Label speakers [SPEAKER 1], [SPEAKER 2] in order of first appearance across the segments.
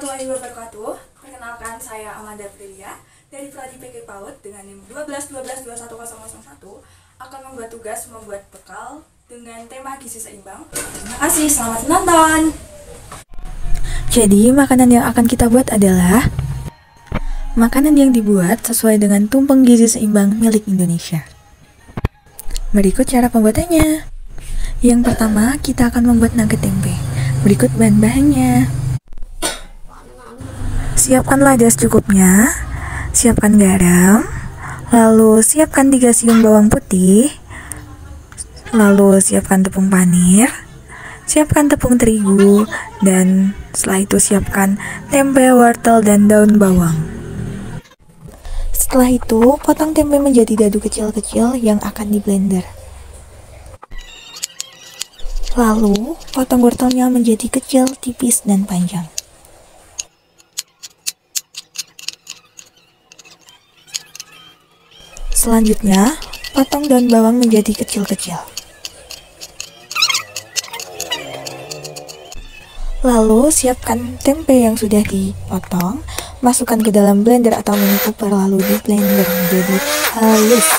[SPEAKER 1] warahmatullahi wabarakatuh. Perkenalkan, saya Amanda Prilia dari Prodi PK PAUD dengan NIM 12122101 akan membuat tugas membuat bekal dengan tema gizi seimbang. Terima kasih, selamat menonton.
[SPEAKER 2] Jadi, makanan yang akan kita buat adalah makanan yang dibuat sesuai dengan tumpeng gizi seimbang milik Indonesia. Berikut cara pembuatannya. Yang pertama, kita akan membuat nugget tempe. Berikut bahan-bahannya. Siapkan lada secukupnya, siapkan garam, lalu siapkan 3 siung bawang putih, lalu siapkan tepung panir, siapkan tepung terigu, dan setelah itu siapkan tempe, wortel, dan daun bawang. Setelah itu, potong tempe menjadi dadu kecil-kecil yang akan di blender. Lalu, potong wortelnya menjadi kecil, tipis, dan panjang. Selanjutnya, potong daun bawang menjadi kecil-kecil. Lalu, siapkan tempe yang sudah dipotong, masukkan ke dalam blender atau mini cooper lalu di blender menjadi halus.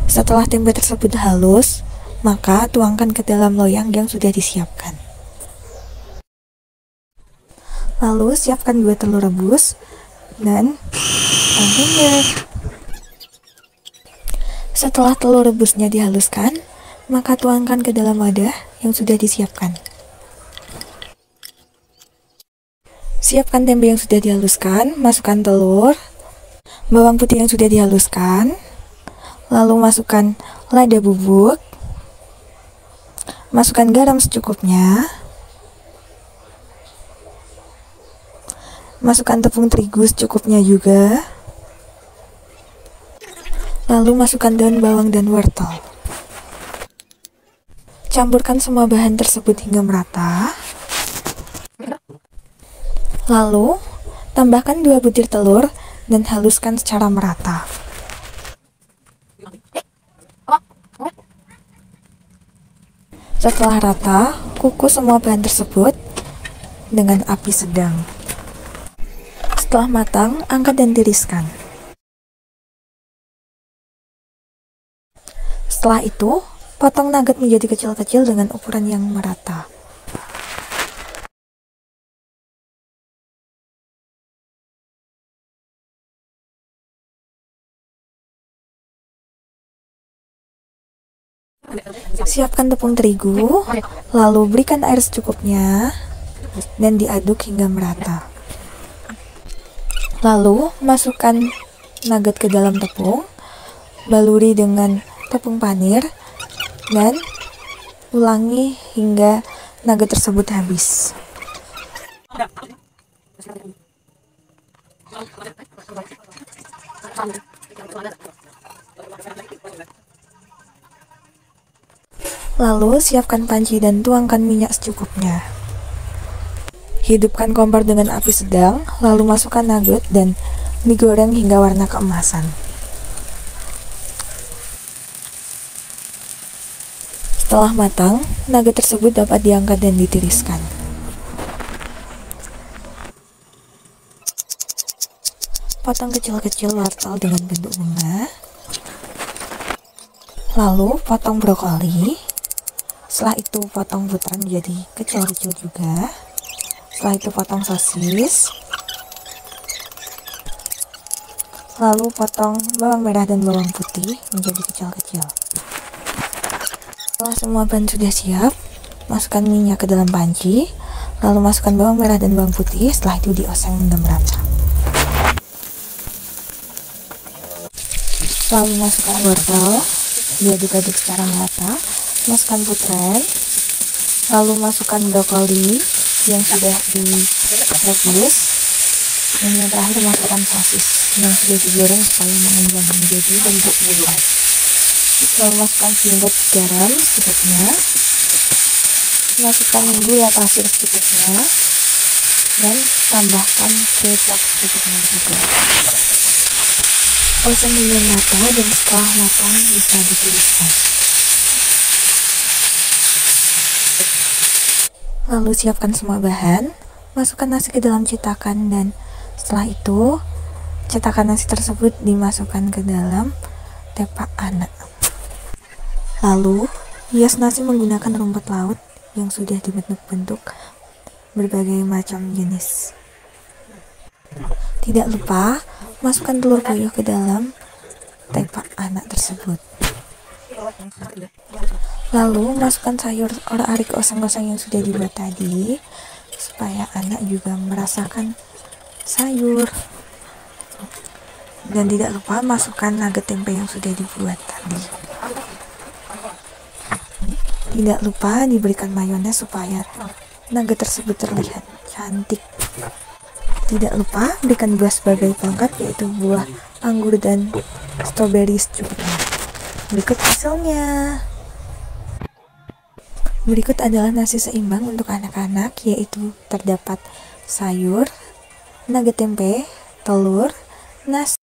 [SPEAKER 2] Setelah tempe tersebut halus, maka tuangkan ke dalam loyang yang sudah disiapkan. Lalu, siapkan 2 telur rebus dan blender. Setelah telur rebusnya dihaluskan, maka tuangkan ke dalam wadah yang sudah disiapkan. Siapkan tempe yang sudah dihaluskan, masukkan telur, bawang putih yang sudah dihaluskan, lalu masukkan lada bubuk, masukkan garam secukupnya, masukkan tepung terigu secukupnya juga, lalu masukkan daun bawang dan wortel. Campurkan semua bahan tersebut hingga merata. Lalu, tambahkan 2 butir telur dan haluskan secara merata. Setelah rata, kukus semua bahan tersebut dengan api sedang. Setelah matang, angkat dan tiriskan. Setelah itu, potong nugget menjadi kecil-kecil dengan ukuran yang merata. Siapkan tepung terigu, lalu berikan air secukupnya, dan diaduk hingga merata. Lalu, masukkan nugget ke dalam tepung, baluri dengan tepung panir, dan ulangi hingga nugget tersebut habis. Lalu siapkan panci dan tuangkan minyak secukupnya. Hidupkan kompor dengan api sedang, lalu masukkan nugget dan digoreng hingga warna keemasan. Setelah matang, nugget tersebut dapat diangkat dan ditiriskan. Potong kecil-kecil wortel dengan bentuk bunga. Lalu potong brokoli. Setelah itu potong putar menjadi kecil-kecil juga. Setelah itu potong sosis. Lalu potong bawang merah dan bawang putih menjadi kecil-kecil. Setelah semua bahan sudah siap, masukkan minyak ke dalam panci, lalu masukkan bawang merah dan bawang putih, setelah itu dioseng hingga merata. Lalu masukkan wortel, diaduk-aduk secara merata, masukkan putar, lalu masukkan brokoli yang sudah direbus, dan yang terakhir masukkan sosis yang sudah digoreng supaya mengembang menjadi bentuk bulat. Lalu masukkan selimut garam secukupnya, masukkan gula pasir secukupnya, dan tambahkan kecap secukupnya juga. Oseng hingga rata dan setelah matang bisa ditiriskan. Lalu siapkan semua bahan, masukkan nasi ke dalam cetakan, dan setelah itu cetakan nasi tersebut dimasukkan ke dalam tepak anak. Lalu hias nasi menggunakan rumput laut yang sudah dibentuk-bentuk berbagai macam jenis. Tidak lupa masukkan telur puyuh ke dalam tepak anak tersebut. Lalu masukkan sayur orak-arik oseng-oseng yang sudah dibuat tadi, supaya anak juga merasakan sayur. Dan tidak lupa masukkan nugget tempe yang sudah dibuat tadi. Tidak lupa diberikan mayones supaya nugget tersebut terlihat cantik. Tidak lupa berikan buah sebagai pelengkap, yaitu buah anggur dan stroberi secukupnya. Berikut hasilnya. Berikut adalah nasi seimbang untuk anak-anak, yaitu terdapat sayur, nugget tempe, telur, nasi,